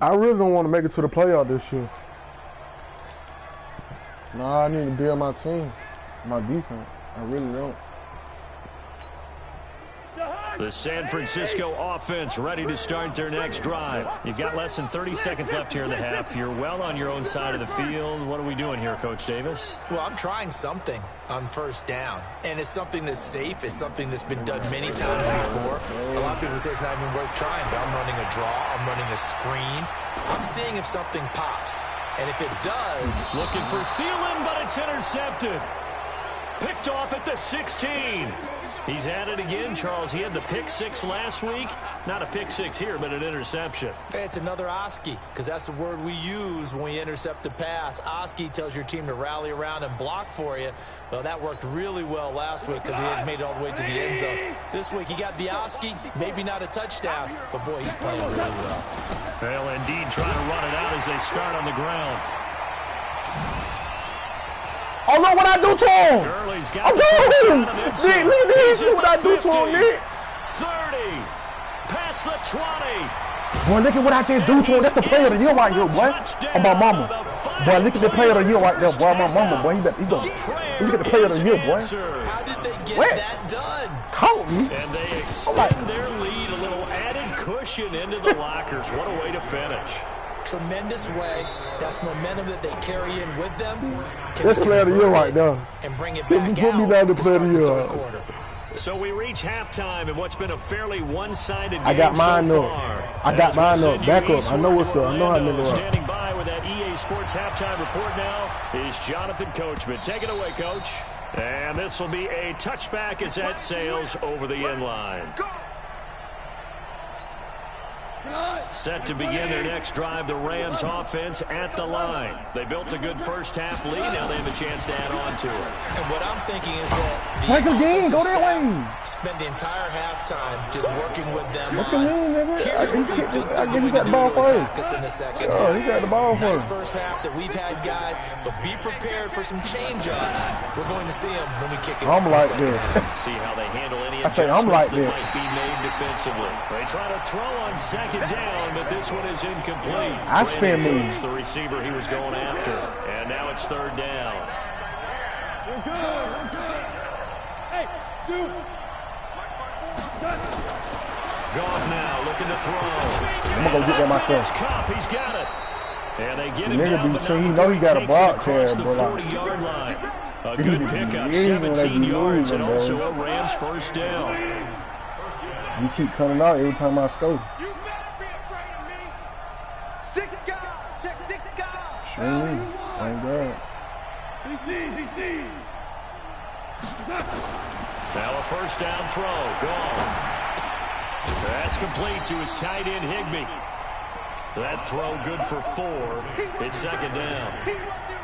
I really don't want to make it to the playoff this year. Nah, I need to build my team, my defense. I really don't. The San Francisco offense ready to start their next drive. You've got less than 30 seconds left here in the half. You're well on your own side of the field. What are we doing here, Coach Davis? Well, I'm trying something on first down, and it's something that's safe. It's something that's been done many times before. A lot of people say it's not even worth trying, but I'm running a draw. I'm running a screen. I'm seeing if something pops, and if it does... Looking for Thielen, but it's intercepted. Picked off at the 16. He's had it again, Charles. He had the pick six last week. Not a pick six here, but an interception. Hey, it's another Oski, because that's the word we use when we intercept a pass. Oski tells your team to rally around and block for you. Well, that worked really well last week because he had made it all the way to the end zone. This week, he got the Oski. Maybe not a touchdown, but, boy, he's playing really well. Well, indeed, trying to run it out as they start on the ground. Oh, no, what I do to him? Gurley's got the first down of it. Nick, see what I do to him, Nick? 30, past the 20. Boy, look at what I just do to him. That's the player of the year right here, boy. Oh, my mama. Boy, look at the player of the year right there, boy. My mama, boy. Look at the player of the year, boy. How did they get that done? Caught me. And they extend their lead, a little added cushion into the lockers. What a way to finish. Tremendous way. That's momentum that they carry in with them. That's player of the year right now. And bring it back Put me down to player of the year. So we reach halftime in what's been a fairly one-sided game I got mine so up. far. I got mine up. Back up. I know what's up. I know how nigga up. Standing by with that EA Sports halftime report now is Jonathan Coachman. Take it away, Coach. And this will be a touchback as that sails over the end line. Set to begin their next drive, the Rams offense at the line. They built a good first-half lead. Now they have a chance to add on to it. And what I'm thinking is that the game, go that way. Spend the entire halftime just working with them. What you mean, nigga? Here's what we think they're going to do to attack us in the second half. He got the ball nice first half that we've had, guys, but be prepared for some change-ups. We're going to see them when we kick it. I'm like this. See how they handle any that adjustments that might be made defensively. They try to throw on second down, but this one is incomplete. I spin me. It's the receiver he was going after. And now it's third down. We're good. Hey, shoot. Goff now looking to throw. I'm going to go get that myself. Cup, he's got it. And they get him nigga down be the saying, you know he got a block there, the bro. 40-yard line. A good pickup, 17 yards, and also a Rams first down. You keep coming out every time I score. You better be afraid of me. 6 guys. Check 6 guys. Show me. Thank God. Now a first down throw. Gone. That's complete to his tight end, Higbee. That throw good for 4. It's second down.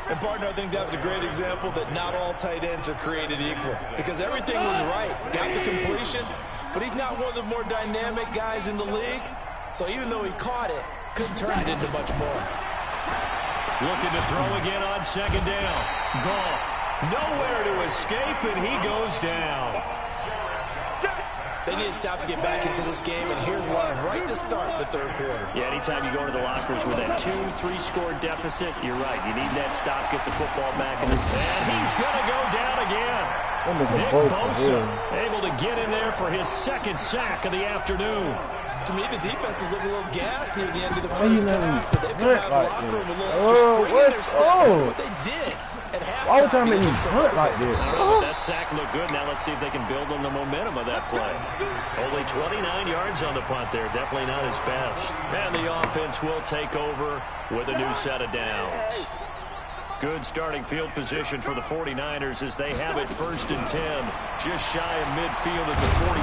And, partner, I think that was a great example that not all tight ends are created equal. Because everything was right. Got the completion, but he's not one of the more dynamic guys in the league. So even though he caught it, couldn't turn it into much more. Looking to throw again on second down. Goff, nowhere to escape, and he goes down. They need to stop to get back into this game, and here's one right to start the third quarter. Yeah, anytime you go into the lockers with that 2-3 score deficit, you're right. You need that stop, get the football back in the... And he's going to go down again. Nick Bosa able to get in there for his second sack of the afternoon. To me, the defense was looking a little gassed near the end of the first half, but they've come out of the locker room a little extra spring in their step. What they did at halftime. Why would you hurt like this? That sack looked good. Now let's see if they can build on the momentum of that play. Only 29 yards on the punt there. Definitely not his best. And the offense will take over with a new set of downs. Good starting field position for the 49ers as they have it 1st and 10. Just shy of midfield at the 49.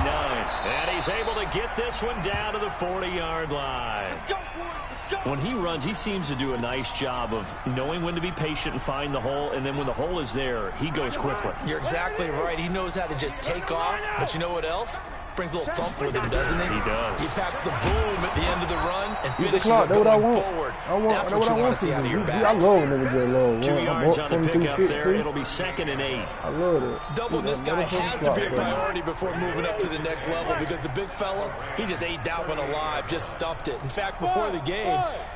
And he's able to get this one down to the 40-yard line. When he runs, he seems to do a nice job of knowing when to be patient and find the hole, and then when the hole is there, he goes quickly. You're exactly right. He knows how to just take off, but you know what else? brings a little thump with him, doesn't he? He does. He packs the boom at the end of the run and Beat the finishes clock. it That's what I going want. forward. That's That's what you want to see to out of do. your I backs. love niggas that love. 2 yards on the 22 pickup shit, there. too. It'll be 2nd and 8. I love it. Doubling this guy has to be a priority before moving up to the next level because the big fella, he just ate that one alive, just stuffed it. In fact, before the game,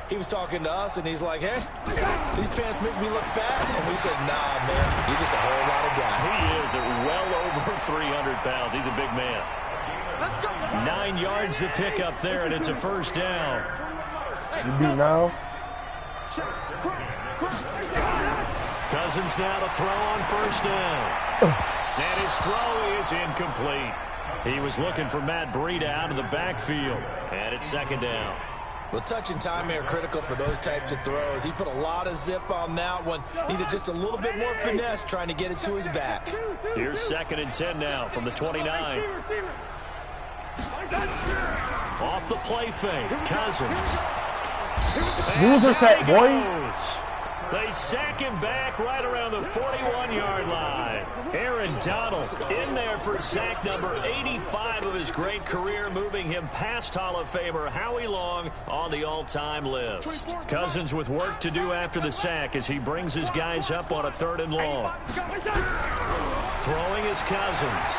he was talking to us, and he's like, hey, these pants make me look fat. And we said, nah, man, you're just a whole lot of guy. He is at well over 300 pounds. He's a big man. 9 yards to pick up there, and it's a first down. You beat now? Cousins now to throw on first down. And his throw is incomplete. He was looking for Matt Breida out of the backfield. And it's 2nd down. Well, touch and timing are critical for those types of throws. He put a lot of zip on that one. Needed just a little bit more finesse trying to get it to his back. Here's 2nd and 10 now from the 29. Off the play fake, Cousins. Use her sack, boy. They sack him back right around the 41-yard line. Aaron Donald in there for sack number 85 of his great career, moving him past Hall of Famer Howie Long on the all-time list. Cousins with work to do after the sack as he brings his guys up on a 3rd and long. Throwing is Cousins.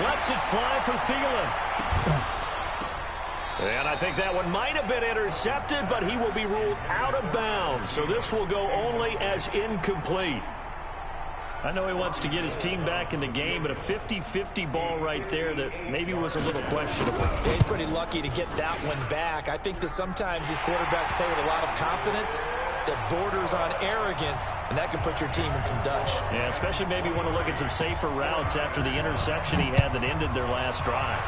Lets it fly for Thielen. And I think that one might have been intercepted, but he will be ruled out of bounds. So this will go only as incomplete. I know he wants to get his team back in the game, but a 50-50 ball right there that maybe was a little questionable. Yeah, he's pretty lucky to get that one back. I think that sometimes these quarterbacks play with a lot of confidence that borders on arrogance, and that can put your team in some Dutch. Yeah, especially maybe want to look at some safer routes after the interception he had that ended their last drive.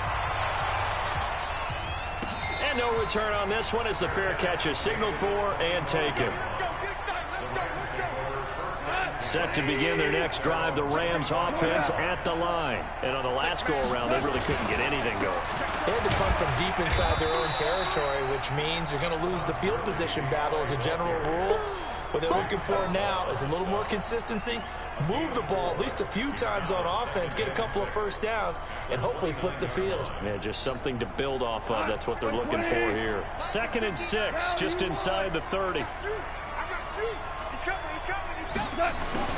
And no return on this one as the fair catch is signaled for and taken. Set to begin their next drive, the Rams offense at the line. And on the last go-around, they really couldn't get anything going. They had to punt from deep inside their own territory, which means you're going to lose the field position battle as a general rule. What they're looking for now is a little more consistency, move the ball at least a few times on offense, get a couple of first downs, and hopefully flip the field. Yeah, just something to build off of. That's what they're looking for here. 2nd and 6, just inside the 30.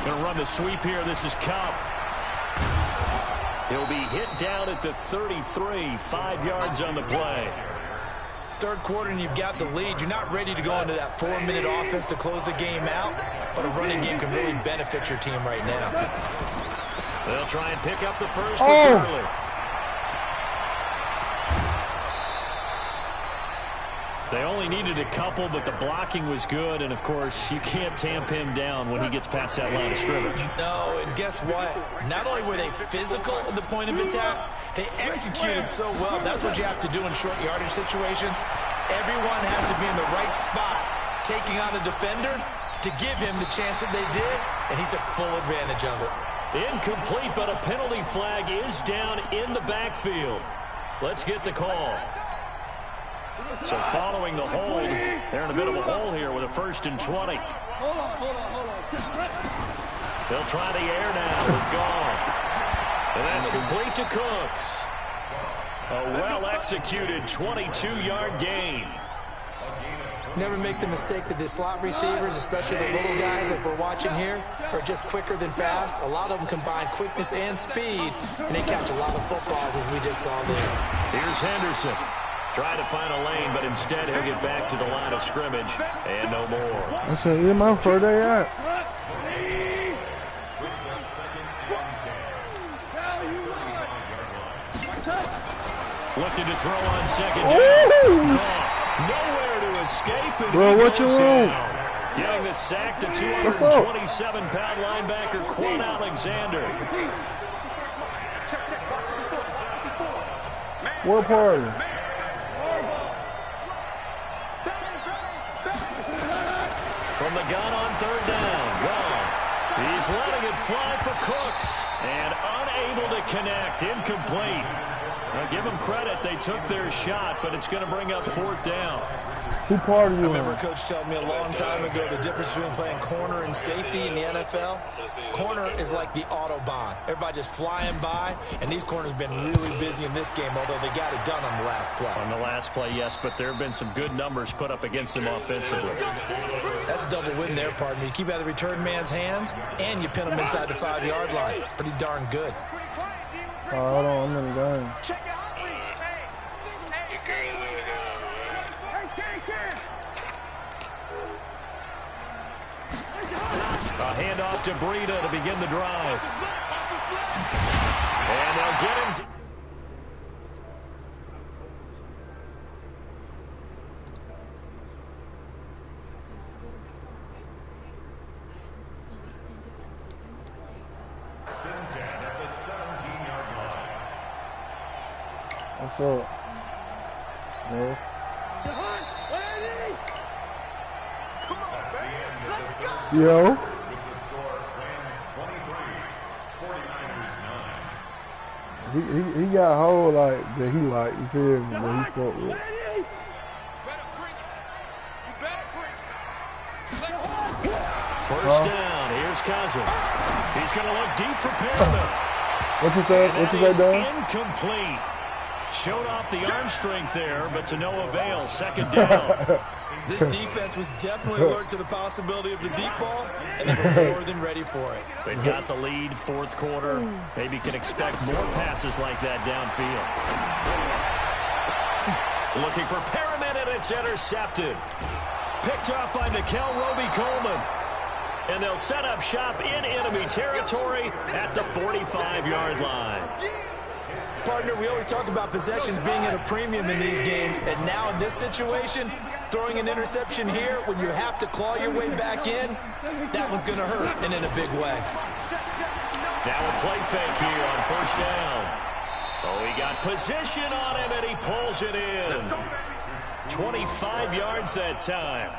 Going to run the sweep here. This is Cup. He'll be hit down at the 33, 5 yards on the play. Third quarter and you've got the lead. You're not ready to go into that 4-minute offense to close the game out, but a running game can really benefit your team right now. They'll try and pick up the first early. They only needed a couple, but the blocking was good, and of course, you can't tamp him down when he gets past that line of scrimmage. No, and guess what? Not only were they physical at the point of attack, they executed so well. That's what you have to do in short yardage situations. Everyone has to be in the right spot, taking on a defender to give him the chance that they did, and he took full advantage of it. Incomplete, but a penalty flag is down in the backfield. Let's get the call. So following the hold, they're in a bit of a hole here with a 1st and 20. They'll try the air now with Goff. And that's complete to Cooks. A well-executed 22-yard gain. Never make the mistake that the slot receivers, especially the little guys like we're watching here, are just quicker than fast. A lot of them combine quickness and speed, and they catch a lot of footballs, as we just saw there. Here's Henderson. Trying to find a lane, but instead he'll get back to the line of scrimmage and no more. I said, yeah, my first day out. Looking to throw on 2nd down. Nowhere to escape. And bro, what you want? Getting the sack to 227-pound linebacker Quan Alexander. What party? From the gun on 3rd down. Goff. He's letting it fly for Cooks. And unable to connect. Incomplete. Now give them credit. They took their shot, but it's going to bring up 4th down. Who part are you I remember in? Coach told me a long time ago the difference between playing corner and safety in the NFL. Corner is like the Autobahn. Everybody just flying by, and these corners have been really busy in this game, although they got it done on the last play. On the last play, yes, but there have been some good numbers put up against them offensively. That's a double win there, partner. You keep out of the return man's hands, and you pin them inside the 5-yard line. Pretty darn good. Hold on, I'm in the game. A handoff to Breida to begin the drive. And they'll get him. What's up? No. Yo. He got a hole like that he like, you feel me, that he fuck with. First down, here's Cousins. He's going to look deep for Perriman. What you say, Dan? Incomplete. Showed off the arm strength there, but to no avail. Second down. This defense was definitely alert to the possibility of the deep ball, and they were more than ready for it. They've got the lead, fourth quarter. Maybe can expect more passes like that downfield. Looking for Perriman, and it's intercepted. Picked up by Nickel Roby-Coleman. And they'll set up shop in enemy territory at the 45-yard line. Partner, we always talk about possessions being at a premium in these games, and now in this situation, throwing an interception here when you have to claw your way back in, that one's going to hurt, and in a big way. Now a play fake here on first down. Oh, he got position on him, and he pulls it in. 25 yards that time.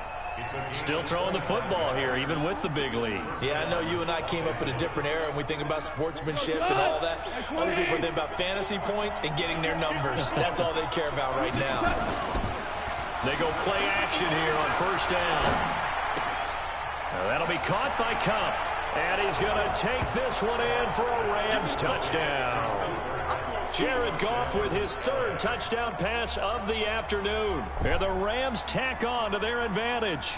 Still throwing the football here, even with the big lead. Yeah, I know you and I came up in a different era, and we think about sportsmanship and all that. Other people think about fantasy points and getting their numbers. That's all they care about right now. They go play action here on first down. Now that'll be caught by Cup. And he's going to take this one in for a Rams touchdown. Jared Goff with his third touchdown pass of the afternoon. And the Rams tack on to their advantage.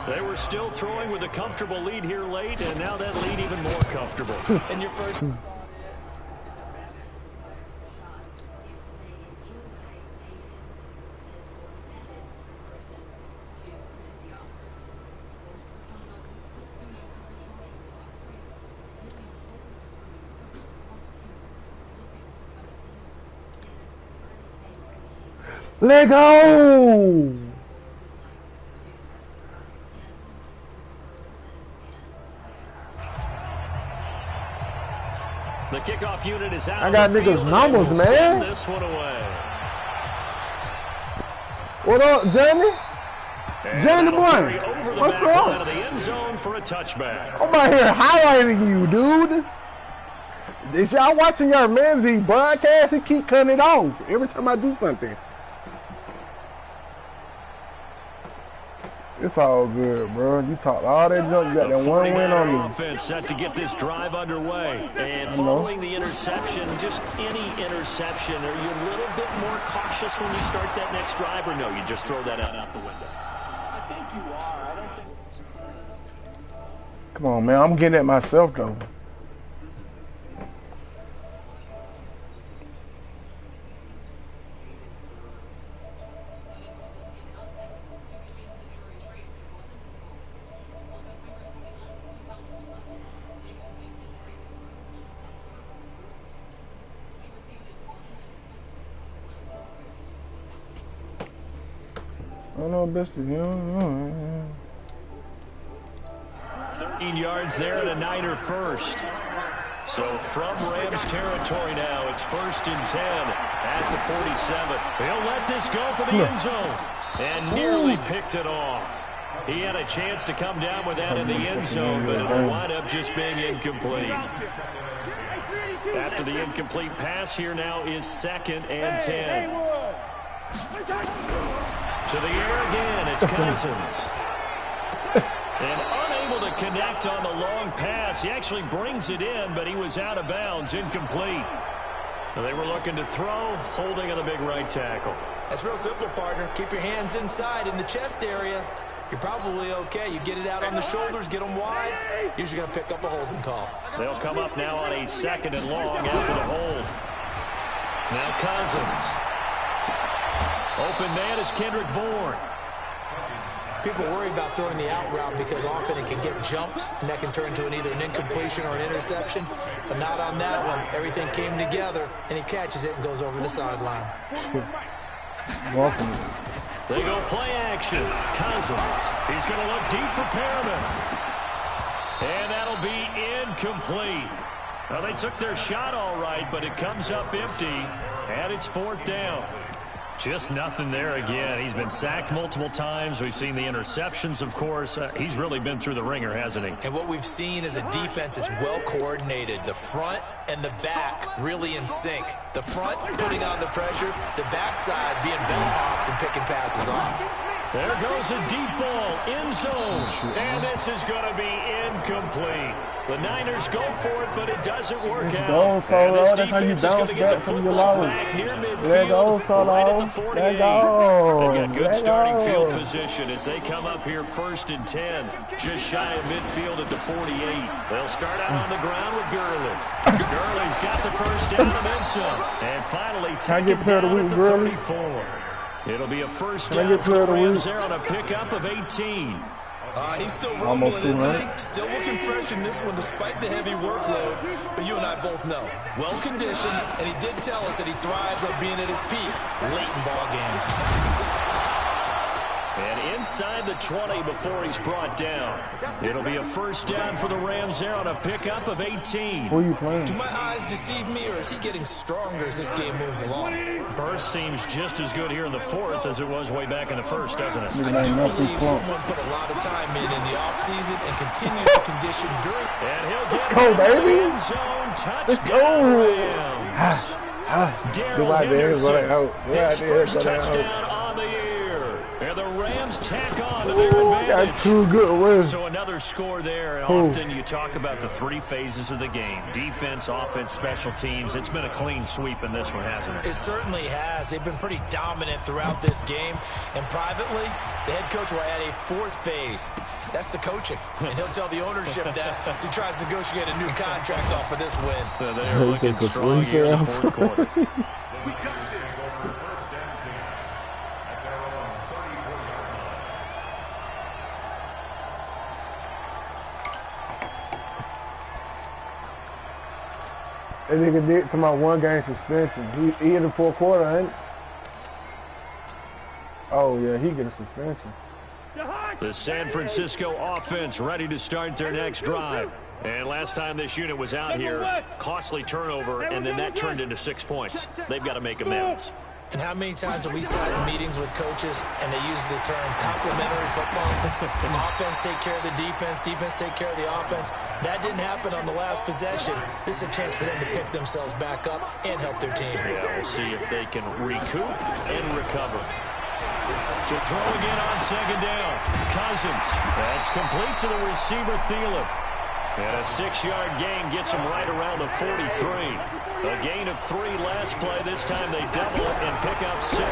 They were still throwing with a comfortable lead here late, and now that lead even more comfortable. And your first... Let go! The kickoff unit is out. I got niggas' numbers, man. This one away. What up, Jamie? Jamie boy, what's up? Out of the end zone for a touchback. I'm out here highlighting you, dude. Is y'all watching your Manzi broadcast? He keep cutting it off every time I do something. It's all good, bro. You talked all that junk. You got that one win on you. Offense set to get this drive underway. And following the interception, just any interception, are you a little bit more cautious when you start that next drive, or no, you just throw that out the window? I think you are. I don't think... Come on, man. I'm getting at myself, though. I know best of you. 13 yards there and a Niner first. So from Rams territory now, it's 1st and 10 at the 47. He'll let this go for the end zone and nearly picked it off. He had a chance to come down with that in the end zone, but it'll wind up just being incomplete. After the incomplete pass, here now is 2nd and 10. To the air again, it's Cousins. And unable to connect on the long pass. He actually brings it in, but he was out of bounds, incomplete. They were looking to throw, holding on the big right tackle. That's real simple, partner. Keep your hands inside in the chest area. You're probably okay. You get it out on the shoulders, get them wide. Usually going to pick up a holding call. They'll come up now on a 2nd and long after the hold. Now Cousins. Open man is Kendrick Bourne. People worry about throwing the out route because often it can get jumped, and that can turn into either an incompletion or an interception. But not on that one. Everything came together, and he catches it and goes over the sideline. They go play action. Cousins. He's going to look deep for Perriman. And that'll be incomplete. Well, they took their shot all right, but it comes up empty, and it's 4th down. Just nothing there again. He's been sacked multiple times. We've seen the interceptions, of course. He's really been through the ringer, hasn't he? And what we've seen is a defense that's well coordinated. The front and the back really in sync. The front putting on the pressure, the backside being bellhops and picking passes off. There goes a deep ball, end zone. And this is going to be incomplete. The Niners go for it, but it doesn't work out. Solo. That's how you bounce back from your loss. There goes Solo. There goes. They got good starting field position as they come up here 1st and 10. Just shy of midfield at the 48. They'll start out on the ground with Gurley. Gurley's got the first down and then some. And finally, taken down at the 34. It'll be a first down for the Rams there on a pickup of 18. He's still rumbling, isn't he? Still looking fresh in this one despite the heavy workload. But you and I both know, well-conditioned, and he did tell us that he thrives on being at his peak late in ball games. And inside the 20 before he's brought down. It'll be a first down for the Rams there on a pickup of 18. Who are you playing? Do my eyes deceive me, or is he getting stronger as this game moves along? Burst seems just as good here in the 4th as it was way back in the 1st, doesn't it? I do believe someone put a lot of time in the offseason and continues to condition during. And he'll Let's go, baby. End zone touchdown. Let's go. Darrell Henderson, his first touchdown on the year. And the Rams tack on to their advantage. Got 2 good wins. So another score there. And often you talk about the 3 phases of the game. Defense, offense, special teams. It's been a clean sweep in this one, hasn't it? It certainly has. They've been pretty dominant throughout this game. And privately, the head coach will add a 4th phase. That's the coaching. And he'll tell the ownership that as he tries to negotiate a new contract off for this win. They are looking strong here in the 4th quarter. That nigga did to my 1-game suspension. He in the 4th quarter, ain't it? Oh, yeah, he get a suspension. The San Francisco offense ready to start their next drive. And last time this unit was out here, costly turnover, and then that turned into 6 points. They've got to make amends. And how many times have we sat in meetings with coaches and they use the term complementary football? Offense take care of the defense, defense take care of the offense. That didn't happen on the last possession. This is a chance for them to pick themselves back up and help their team. Yeah, we'll see if they can recoup and recover. To throw again on 2nd down. Cousins. That's complete to the receiver, Thielen. And a 6-yard gain gets him right around the 43. A gain of 3 last play. This time they double it and pick up 6.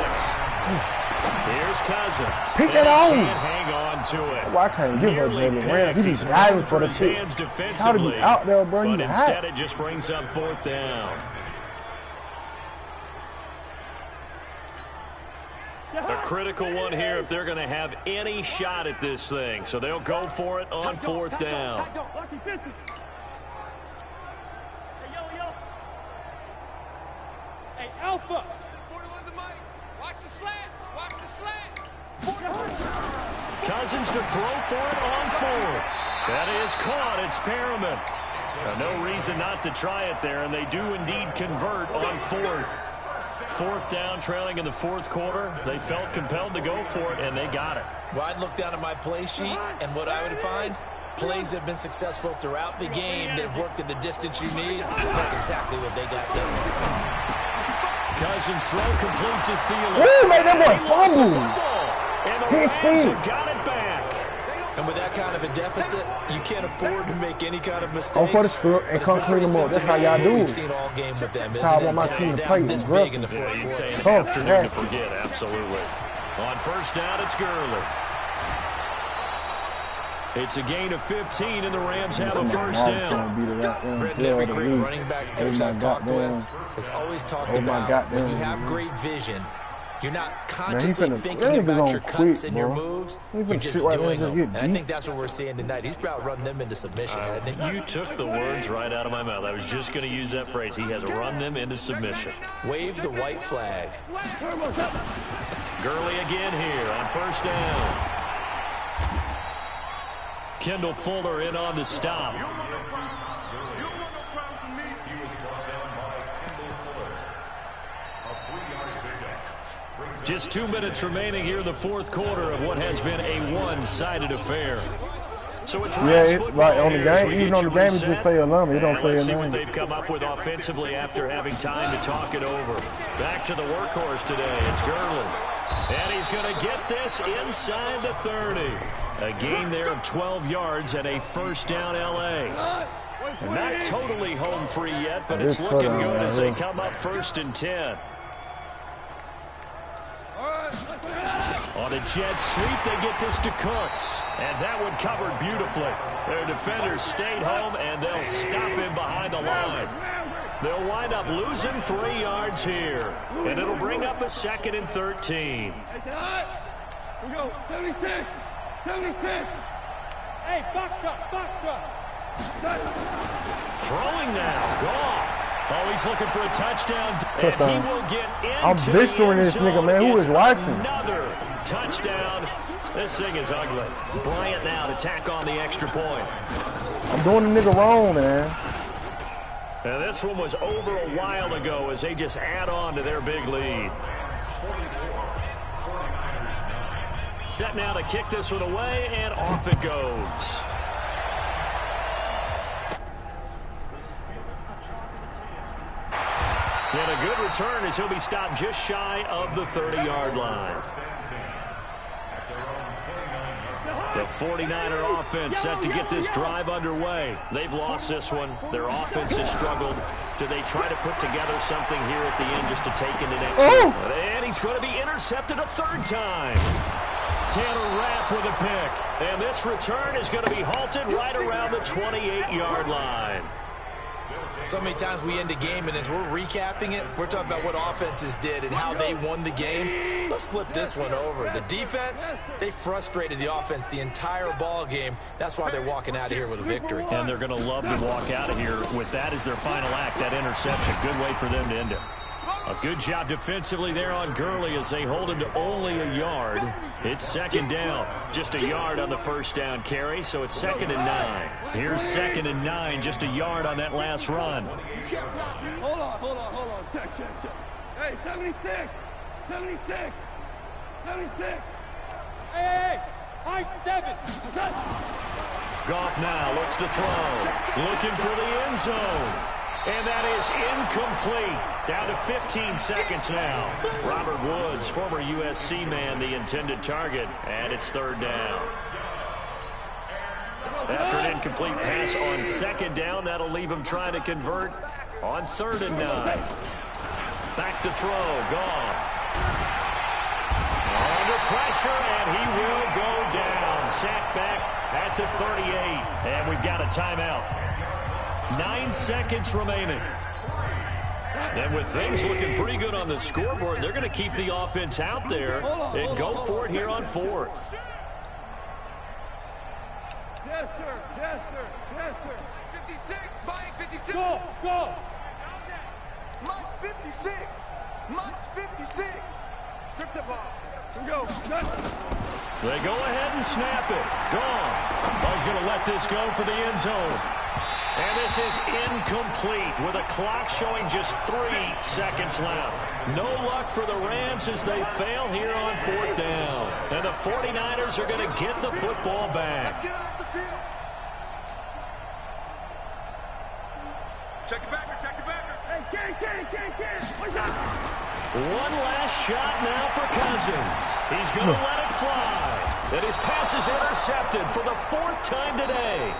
Here's Cousins. Pick it on. Can't hang on to it. Well, I can't give her Jalen Rams. He be diving for the pick. How to be out there, bro? But instead it just brings up 4th down. A critical one here if they're going to have any shot at this thing. So they'll go for it on 4th down. Hey, Alpha. 41 the mic. Watch the slants. Watch the slant. Cousins to throw for it on 4th. That is caught. It's Perriman. No reason not to try it there, and they do indeed convert on 4th. 4th down, trailing in the 4th quarter. They felt compelled to go for it, and they got it. Well, I'd look down at my play sheet, and what I would find, plays that have been successful throughout the game that have worked at the distance you need. That's exactly what they got done. Cousins throw complete to Thielen. Ooh, made that boy fumble. the Rams have got it back. And with that kind of a deficit, you can't afford to make any kind of mistakes. Oh, for the script and come clean them up. That's how y'all do We've it. seen all game with them. That's how I want my team to play. This big in the fourth You'd say quarter. an afternoon to forget, absolutely. On first down, it's Gurley. It's a gain of 15, and the Rams have a first down. Brenton, every great running backs coach I've talked with has always talked about when you have great vision, you're not consciously thinking about your cuts and your moves. You're just doing them. And I think that's what we're seeing tonight. He's about run them into submission, hasn't he? You took the words right out of my mouth. I was just going to use that phrase. He has run them into submission. Wave the white flag. Gurley again here on first down. Kendall Fuller in on the stop. Just 2 minutes remaining here in the fourth quarter of what has been a one-sided affair. So it's right on the game. Even on the game, it just say a number. It don't say a Let's see number. what they've come up with offensively after having time to talk it over. Back to the workhorse today. It's Gurley. And he's going to get this inside the 30. A gain there of 12 yards and a first down L.A. Not totally home free yet, but it's looking good as they come up 1st and 10. On a jet sweep, they get this to Cooks. And that one covered beautifully. Their defenders stayed home, and they'll stop him behind the line. They'll wind up losing 3 yards here. And it'll bring up a 2nd and 13. Here we go. 76. 76. Hey, box truck. Throwing now. Goff. Oh, he's looking for a touchdown. And he will get into I'm visualing this nigga, man. Who is watching? Another touchdown. This thing is ugly. Bryant now to tack on the extra point. I'm doing the nigga wrong, man. And this one was over a while ago as they just add on to their big lead. Set now to kick this one away, and off it goes. And a good return as he'll be stopped just shy of the 30-yard line. The 49er offense set to get this drive underway. They've lost this one. Their offense has struggled. Do they try to put together something here at the end just to take in the next one? And he's going to be intercepted a 3rd time. Tanner Rapp with a pick. And this return is going to be halted right around the 28-yard line. So many times we end a game, and as we're recapping it, we're talking about what offenses did and how they won the game. Let's flip this one over. The defense, they frustrated the offense the entire ball game. That's why they're walking out of here with a victory. And they're going to love to walk out of here with that as their final act, that interception. Good way for them to end it. A good job defensively there on Gurley as they hold him to only a yard. It's 2nd down. Just a yard on the first down carry, so it's 2nd and 9. Here's 2nd and 9, just a yard on that last run. Hold on. Check. Hey, 76. 76. Hey. High 7. Goff now looks to throw. Looking for the end zone. And that is incomplete. Down to 15 seconds now. Robert Woods, former USC man, the intended target. And it's 3rd down. After an incomplete pass on 2nd down, that'll leave him trying to convert on 3rd and 9. Back to throw. Goff. Under pressure, and he will go down. Sacked back at the 38. And we've got a timeout. 9 seconds remaining. And with things looking pretty good on the scoreboard, they're going to keep the offense out there and go for it here on 4th. Yes, sir. 56. Mike, 56. Go. Mike's 56. Strip the ball. Here we go. They go ahead and snap it. Gone. He's going to let this go for the end zone. And this is incomplete with a clock showing just 3 seconds left. No luck for the Rams as they fail here on 4th down. And the 49ers are going to get the football back. Let's get off the field. Check it backer. Hey, Ken. What's up? One last shot now for Kyle. Cousins. He's going to let it fly. And his pass is intercepted for the 4th time today.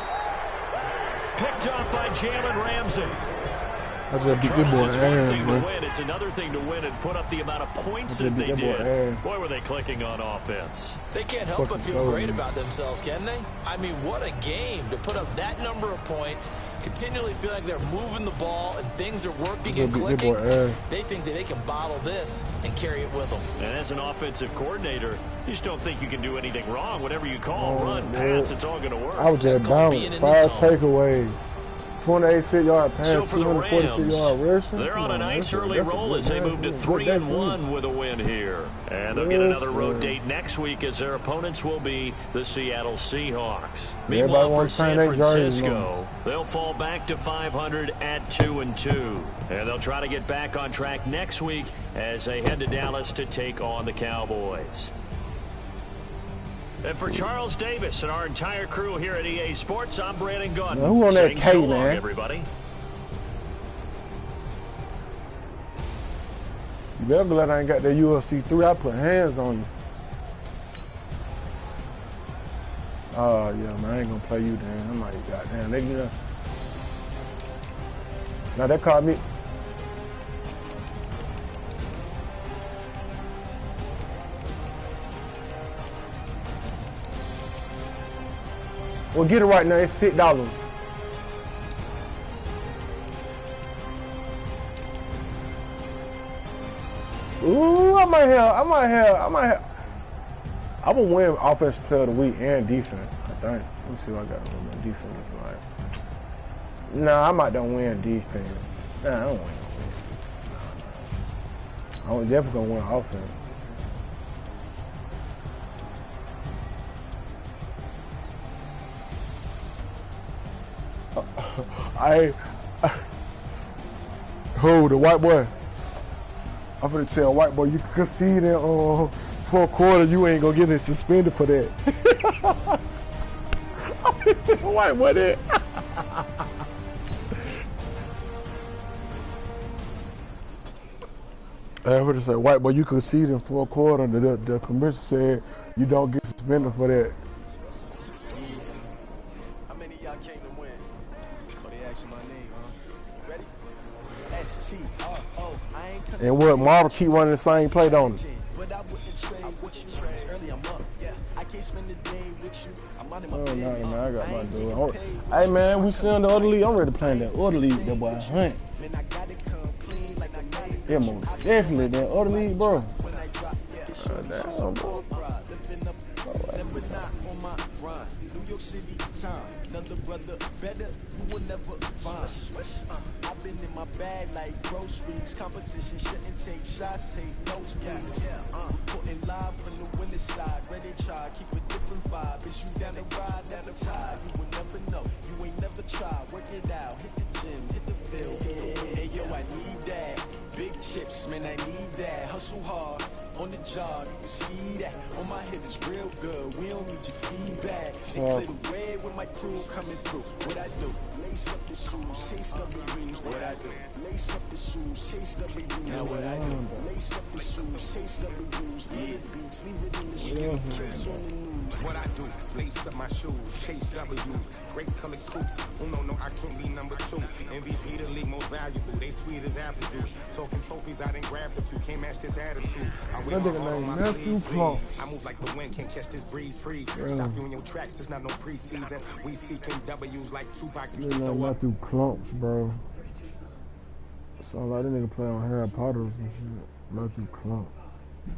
Picked off by Jalen Ramsey. That's a big boy. It's one thing to win. It's another thing to win and put up the amount of points that they did. Boy, were they clicking on offense. They can't help but feel great about themselves, can they? I mean, what a game to put up that number of points, continually feel like they're moving the ball and things are working and clicking. They think that they can bottle this and carry it with them. And as an offensive coordinator, you just don't think you can do anything wrong. Whatever you call, run, pass, it's all going to work. I was just balanced. 5 takeaways. 28-yard pass, so for the Rams, rushing. They're on a nice early roll as they move to 3-1 with a win here. And they'll get another road date next week as their opponents will be the Seattle Seahawks. Meanwhile, for San Francisco, they'll fall back to 500 at 2-2. And they'll try to get back on track next week as they head to Dallas to take on the Cowboys. And for Charles Davis and our entire crew here at EA Sports, I'm Brandon Gunn. Who on that K, man? Everybody. You better glad I ain't got that UFC 3. I put hands on you. Oh, yeah, man, I ain't gonna play you then. I'm like, goddamn, they get up. Now, that caught me. Well, get it right now. It's $6. Ooh, I might have. I'm gonna win offensive player of the week and defense, I think. Let me see what I got on my defense like. Nah, I might don't win defense. Nah, I don't win. I'm definitely gonna win offense. Who, the white boy? I'm gonna tell white boy you can concede in 4 quarters, you ain't gonna get it suspended for that. I'm gonna tell white boy that. I'm gonna say white boy you concede in 4 quarters. The commissioner said you don't get suspended for that. And what, Marvel keep running the same play, don't it? Oh, no, man, I got my dude. Hey, man, we still in the other league. I'm ready to play in that other league, that boy Hunt. Yeah, most definitely, that other league, bro. Damn, bro. Another brother better, you will never find. I've been in my bag like groceries. Competition shouldn't take shots, take notes, please. Putting live from the winning side. Ready to try, keep a different vibe. Is you down the ride, down the tide? You will never know, you ain't never tried. Work it out, hit the gym, hit the field. Hey yo, I need that. Big chips, man, I need that. Hustle hard, on the job, you can see that. On my head is real good, we don't need your feedback. They clear the way with my crew coming through. What I do? Lace up the shoes, chase up the rings. What I do? Lace up the shoes, chase up the rings. Now what I do? Lace up the shoes, chase up the rings. Big beats, leave it in the street. Kids on the news. What I do? Lace up my shoes, chase W's. Great colored coops. Oh no, I can't be number 2. MVP the league most valuable. They sweet as apple juice. Talking trophies, I done grabbed a few. Can't match this attitude. I wear my heart on my sleeve, please. I move like the wind, can't catch this breeze, freeze. Stop you in your tracks, there's not no preseason. We seeking W's like Tupac. You not through clumps, bro. Sound like that nigga play on Harry Potter or some shit. Not through clumps.